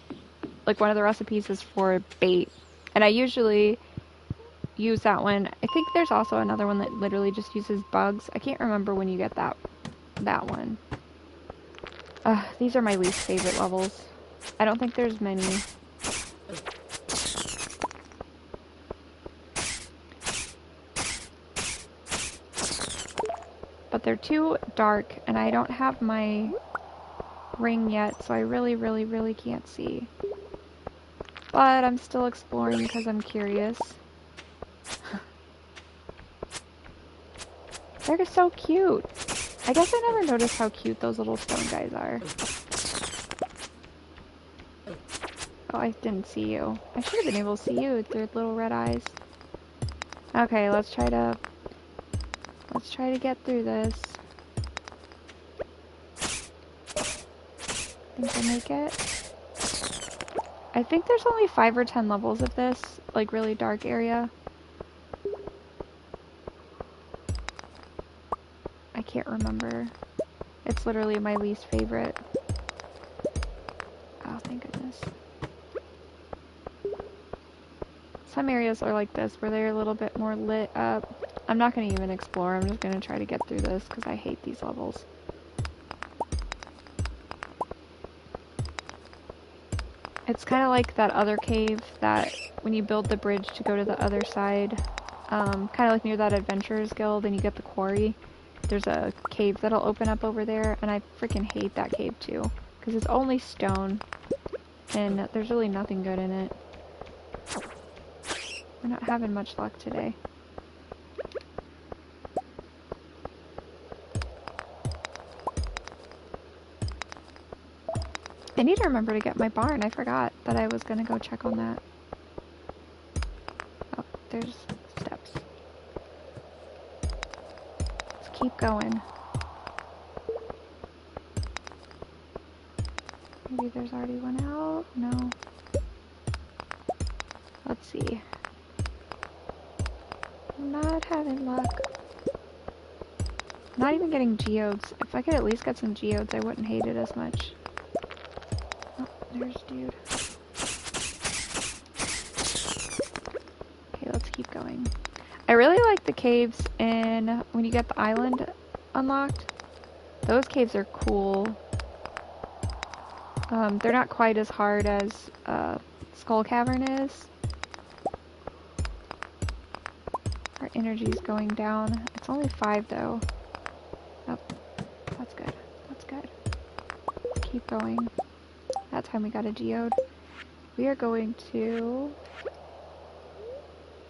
like, one of the recipes is for bait. And I usually use that one. I think there's also another one that literally just uses bugs. I can't remember when you get that one. These are my least favorite levels. I don't think there's many. But they're too dark, and I don't have my ring yet, so I really can't see. But I'm still exploring because I'm curious. They're so cute. I guess I never noticed how cute those little stone guys are. Oh, I didn't see you. I should have been able to see you with your little red eyes. Okay, let's try to get through this. Think I'll make it. I think there's only 5 or 10 levels of this, like, really dark area. I can't remember. It's literally my least favorite. Oh, thank goodness. Some areas are like this, where they're a little bit more lit up. I'm not going to even explore, I'm just going to try to get through this, because I hate these levels. It's kind of like that other cave that, when you build the bridge to go to the other side, kind of like near that Adventurers Guild, and you get the quarry. There's a cave that'll open up over there, and I freaking hate that cave too, because it's only stone, and there's really nothing good in it. We're not having much luck today. I need to remember to get my barn. I forgot that I was gonna go check on that. Oh, there's steps. Let's keep going. Maybe there's already one out? No. Let's see. I'm not having luck. Not even getting geodes. If I could at least get some geodes, I wouldn't hate it as much. Oh, there's dude. Okay, let's keep going. I really like the caves in when you get the island unlocked. Those caves are cool. They're not quite as hard as Skull Cavern is. Our energy's going down. It's only 5 though. Oh, that's good. That's good. Let's keep going. That time we got a geode. We are going to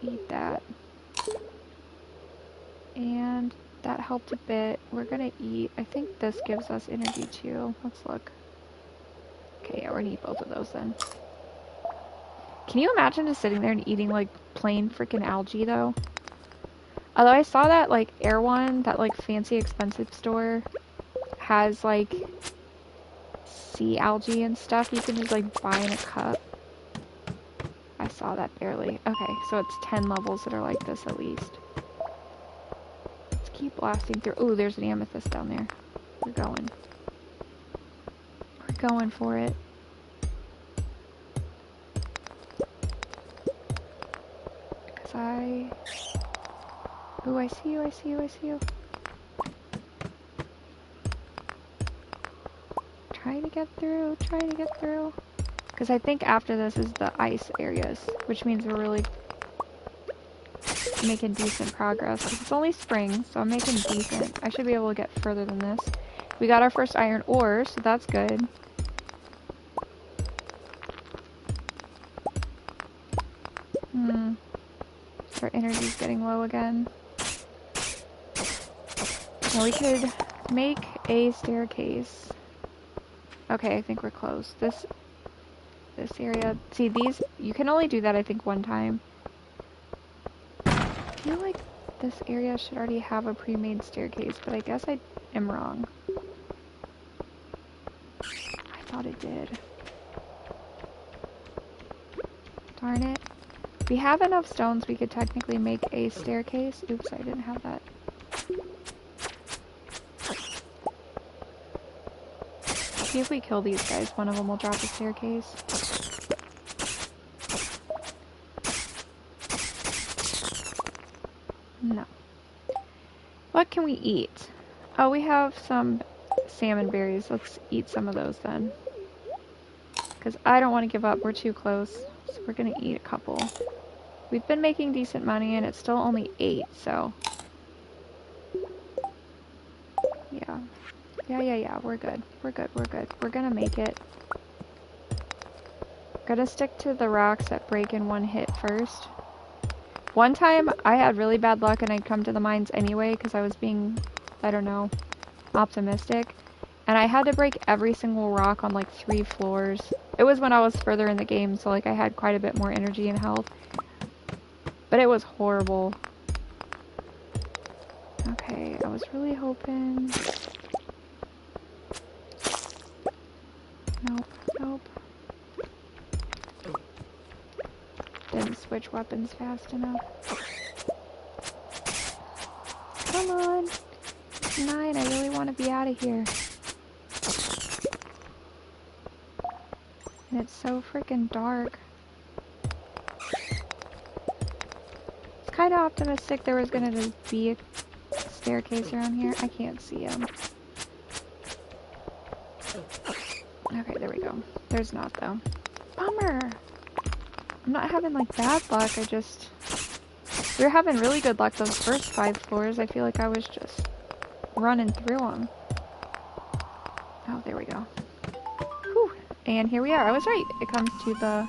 eat that. And that helped a bit. We're gonna eat. I think this gives us energy too. Let's look. Okay, yeah, we're gonna eat both of those then. Can you imagine just sitting there and eating like plain freaking algae though? Although I saw that like Erewhon, that like fancy expensive store, has like sea algae and stuff you can just like buy in a cup. I saw that barely. Okay, so it's 10 levels that are like this at least. Let's keep blasting through. Ooh, there's an amethyst down there. We're going. We're going for it. Because ooh, I see you, I see you, I see you. Trying to get through, trying to get through. Because I think after this is the ice areas, which means we're really making decent progress. It's only spring, so I'm making decent. I should be able to get further than this. We got our first iron ore, so that's good. So our energy's getting low again. Now we could make a staircase. Okay, I think we're close. This area. See, these, you can only do that I think one time. I feel like this area should already have a pre-made staircase, but I guess I am wrong. I thought it did. Darn it. We have enough stones we could technically make a staircase. Oops, I didn't have that. See if we kill these guys, one of them will drop a staircase. No. What can we eat? Oh, we have some salmon berries. Let's eat some of those then. Because I don't want to give up. We're too close. So we're going to eat a couple. We've been making decent money and it's still only 8, so... Yeah. Yeah. We're good. We're good. We're going to make it. Gotta stick to the rocks that break in one hit first. One time, I had really bad luck and I'd come to the mines anyway because I was being, I don't know, optimistic. And I had to break every single rock on like 3 floors. It was when I was further in the game, so like I had quite a bit more energy and health. But it was horrible. Okay, I was really hoping... Nope. Didn't switch weapons fast enough. Come on! It's 9, I really want to be out of here. And it's so freaking dark. kind of optimistic there was going to be a staircase around here. I can't see him. Okay, there we go. There's not, though. Bummer! I'm not having, like, bad luck. We were having really good luck those first 5 floors. I feel like I was just running through them. Oh, there we go. Whew. And here we are. I was right. It comes to the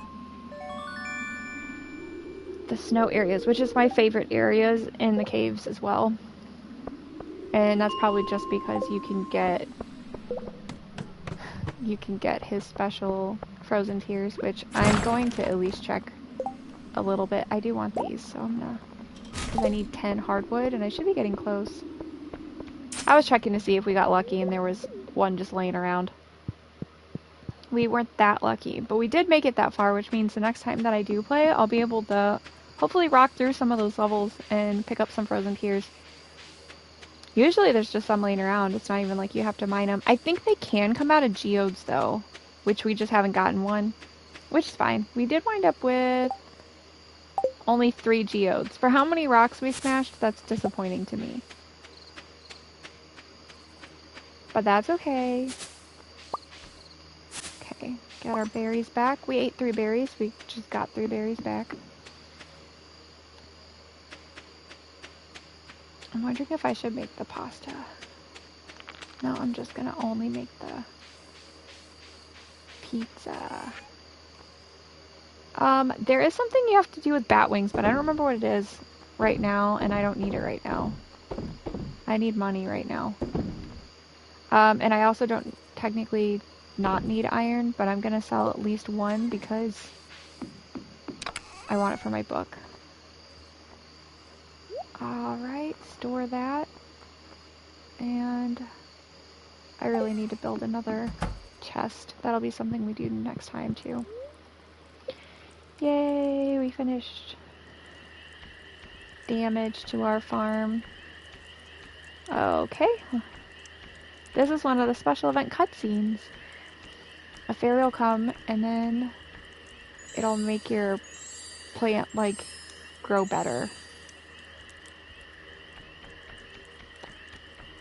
snow areas, which is my favorite areas in the caves as well. And that's probably just because you can get his special frozen tears, which I'm going to at least check a little bit. I do want these, so I'm gonna, because I need 10 hardwood and I should be getting close. I was checking to see if we got lucky and there was one just laying around. We weren't that lucky, but we did make it that far, which means the next time that I do play, I'll be able to hopefully rock through some of those levels and pick up some frozen tears. Usually there's just some laying around. It's not even like you have to mine them. I think they can come out of geodes though, which we just haven't gotten one, which is fine. We did wind up with only 3 geodes. For how many rocks we smashed, that's disappointing to me. But that's okay. Okay, got our berries back. We ate 3 berries. We just got 3 berries back. I'm wondering if I should make the pasta. No, I'm just gonna only make the pizza. There is something you have to do with bat wings, but I don't remember what it is right now, and I don't need it right now. I need money right now. And I also don't technically not need iron, but I'm gonna sell at least 1 because I want it for my book. Alright, store that. And I really need to build another chest. That'll be something we do next time too. Yay, we finished damage to our farm. Okay. This is one of the special event cutscenes. A fairy will come and then it'll make your plant like grow better.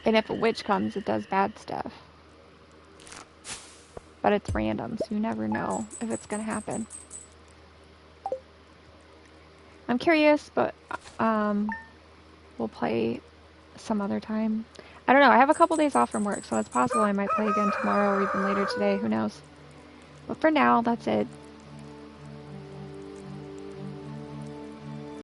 And if a witch comes, it does bad stuff. But it's random, so you never know if it's gonna happen. I'm curious, but we'll play some other time. I don't know, I have a couple days off from work, so it's possible I might play again tomorrow or even later today, who knows. But for now, that's it.